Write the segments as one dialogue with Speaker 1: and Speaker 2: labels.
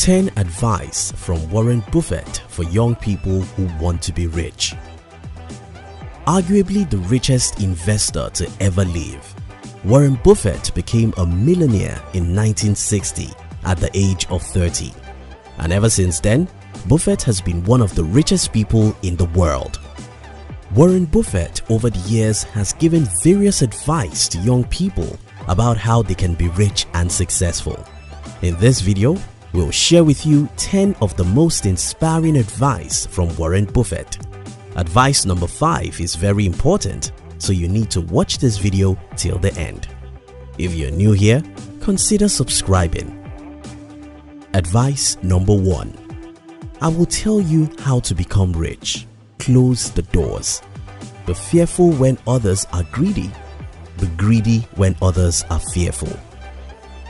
Speaker 1: 10 Advice from Warren Buffett for young people who want to be rich. Arguably the richest investor to ever live, Warren Buffett became a millionaire in 1960 at the age of 30. And ever since then, Buffett has been one of the richest people in the world. Warren Buffett over the years has given various advice to young people about how they can be rich and successful. In this video, we'll share with you 10 of the most inspiring advice from Warren Buffett. Advice number 5 is very important, so you need to watch this video till the end. If you're new here, consider subscribing. Advice number 1. I will tell you how to become rich. Close the doors. Be fearful when others are greedy. Be greedy when others are fearful.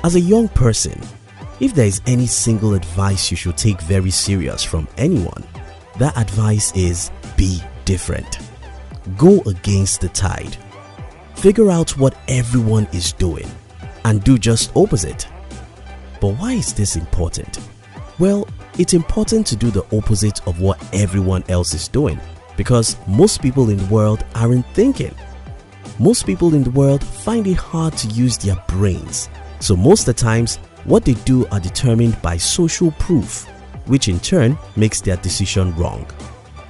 Speaker 1: As a young person, if there is any single advice you should take very serious from anyone, that advice is be different. Go against the tide. Figure out what everyone is doing and do just opposite. But why is this important? Well, it's important to do the opposite of what everyone else is doing because most people in the world aren't thinking. Most people in the world find it hard to use their brains. So most of the times, what they do are determined by social proof, which in turn makes their decision wrong.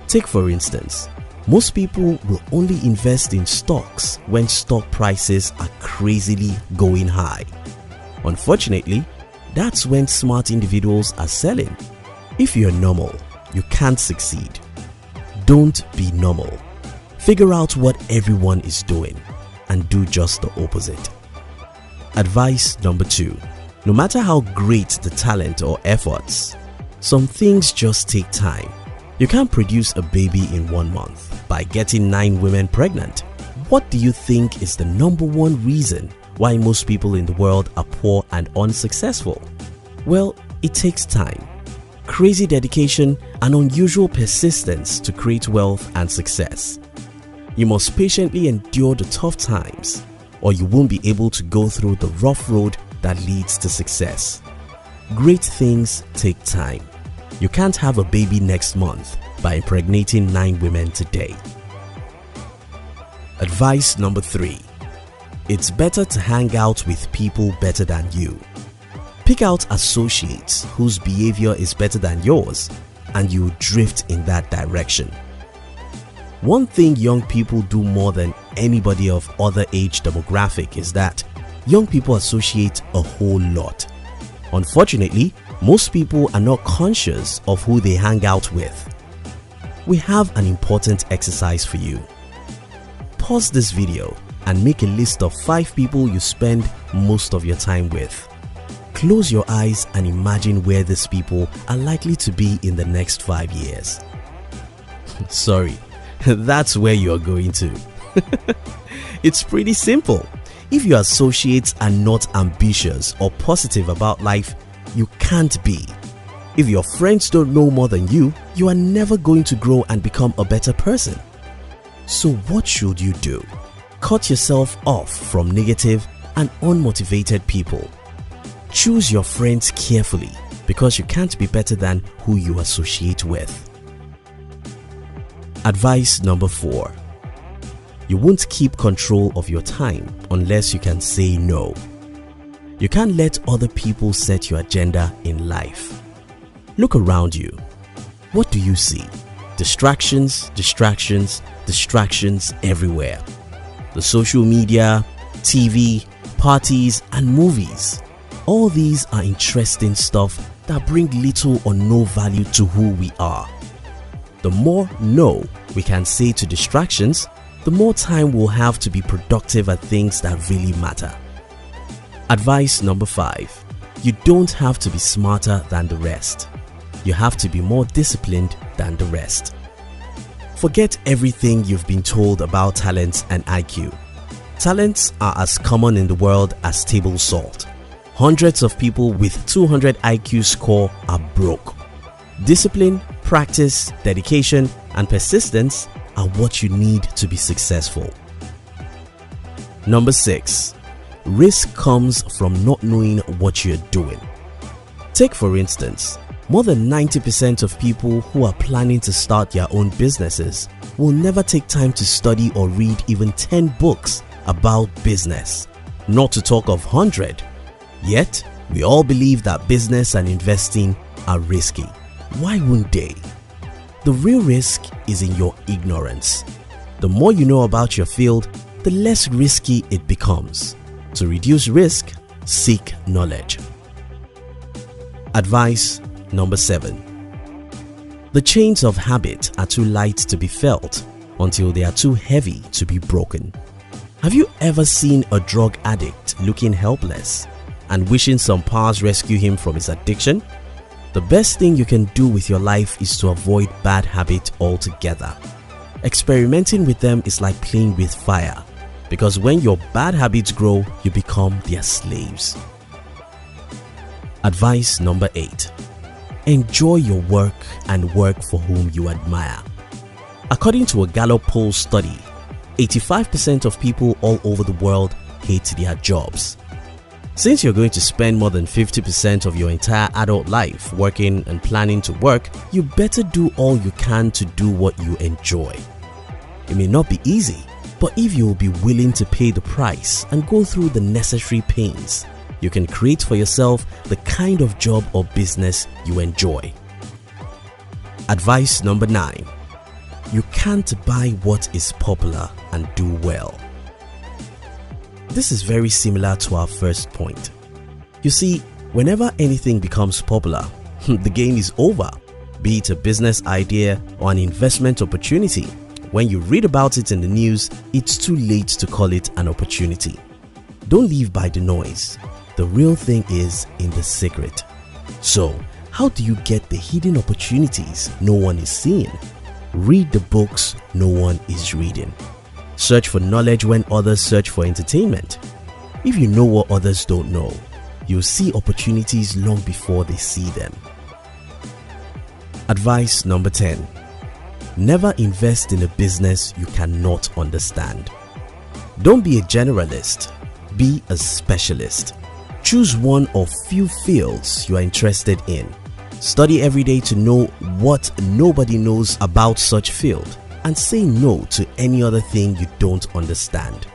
Speaker 1: Take for instance, most people will only invest in stocks when stock prices are crazily going high. Unfortunately, that's when smart individuals are selling. If you're normal, you can't succeed. Don't be normal. Figure out what everyone is doing and do just the opposite. Advice number 2. No matter how great the talent or efforts, some things just take time. You can't produce a baby in 1 month by getting 9 women pregnant. What do you think is the number 1 reason why most people in the world are poor and unsuccessful? Well, it takes time, crazy dedication, and unusual persistence to create wealth and success. You must patiently endure the tough times, or you won't be able to go through the rough road that leads to success. Great things take time. You can't have a baby next month by impregnating 9 women today. Advice number 3. It's better to hang out with people better than you. Pick out associates whose behavior is better than yours and you drift in that direction. One thing young people do more than anybody of other age demographic is that young people associate a whole lot. Unfortunately, most people are not conscious of who they hang out with. We have an important exercise for you. Pause this video and make a list of 5 people you spend most of your time with. Close your eyes and imagine where these people are likely to be in the next 5 years. Sorry, that's where you are going to. It's pretty simple. If your associates are not ambitious or positive about life, you can't be. If your friends don't know more than you, you are never going to grow and become a better person. So what should you do? Cut yourself off from negative and unmotivated people. Choose your friends carefully because you can't be better than who you associate with. Advice number 4. You won't keep control of your time unless you can say no. You can't let other people set your agenda in life. Look around you. What do you see? Distractions, distractions, distractions everywhere. The social media, TV, parties, and movies. All these are interesting stuff that bring little or no value to who we are. The more no we can say to distractions, the more time we'll have to be productive at things that really matter. Advice number 5. You don't have to be smarter than the rest. You have to be more disciplined than the rest. Forget everything you've been told about talents and IQ. Talents are as common in the world as table salt. Hundreds of people with 200 IQ score are broke. Discipline, practice, dedication, and persistence are what you need to be successful. Number 6. Risk comes from not knowing what you're doing. Take for instance, more than 90% of people who are planning to start their own businesses will never take time to study or read even 10 books about business, not to talk of 100. Yet, we all believe that business and investing are risky. Why wouldn't they? The real risk is in your ignorance. The more you know about your field, the less risky it becomes. To reduce risk, seek knowledge. Advice number 7. The chains of habit are too light to be felt until they are too heavy to be broken. Have you ever seen a drug addict looking helpless and wishing some powers rescue him from his addiction? The best thing you can do with your life is to avoid bad habits altogether. Experimenting with them is like playing with fire, because when your bad habits grow, you become their slaves. Advice number 8. Enjoy your work and work for whom you admire. According to a Gallup poll study, 85% of people all over the world hate their jobs. Since you're going to spend more than 50% of your entire adult life working and planning to work, you better do all you can to do what you enjoy. It may not be easy, but if you will be willing to pay the price and go through the necessary pains, you can create for yourself the kind of job or business you enjoy. Advice number 9. You can't buy what is popular and do well. This is very similar to our first point. You see, whenever anything becomes popular, the game is over. Be it a business idea or an investment opportunity, when you read about it in the news, it's too late to call it an opportunity. Don't live by the noise. The real thing is in the secret. So, how do you get the hidden opportunities no one is seeing? Read the books no one is reading. Search for knowledge when others search for entertainment. If you know what others don't know, you'll see opportunities long before they see them. Advice number 10. Never invest in a business you cannot understand. Don't be a generalist, be a specialist. Choose one or few fields you are interested in. Study every day to know what nobody knows about such field, and say no to any other thing you don't understand.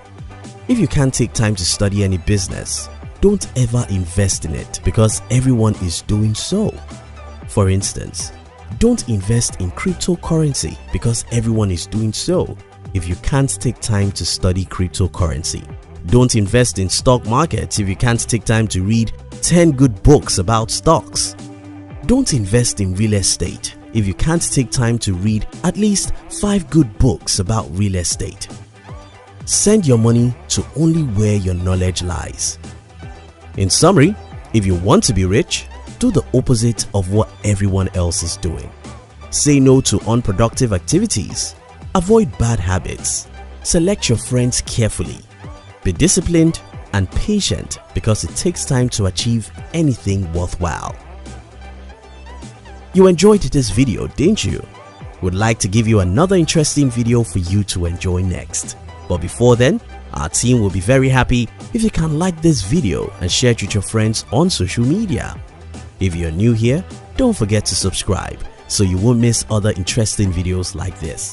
Speaker 1: If you can't take time to study any business, don't ever invest in it because everyone is doing so. For instance, don't invest in cryptocurrency because everyone is doing so if you can't take time to study cryptocurrency. Don't invest in stock markets if you can't take time to read 10 good books about stocks. Don't invest in real estate if you can't take time to read at least 5 good books about real estate. Send your money to only where your knowledge lies. In summary, if you want to be rich, do the opposite of what everyone else is doing. Say no to unproductive activities. Avoid bad habits. Select your friends carefully. Be disciplined and patient because it takes time to achieve anything worthwhile. You enjoyed this video, didn't you? Would like to give you another interesting video for you to enjoy next. But before then, our team will be very happy if you can like this video and share it with your friends on social media. If you're new here, don't forget to subscribe so you won't miss other interesting videos like this.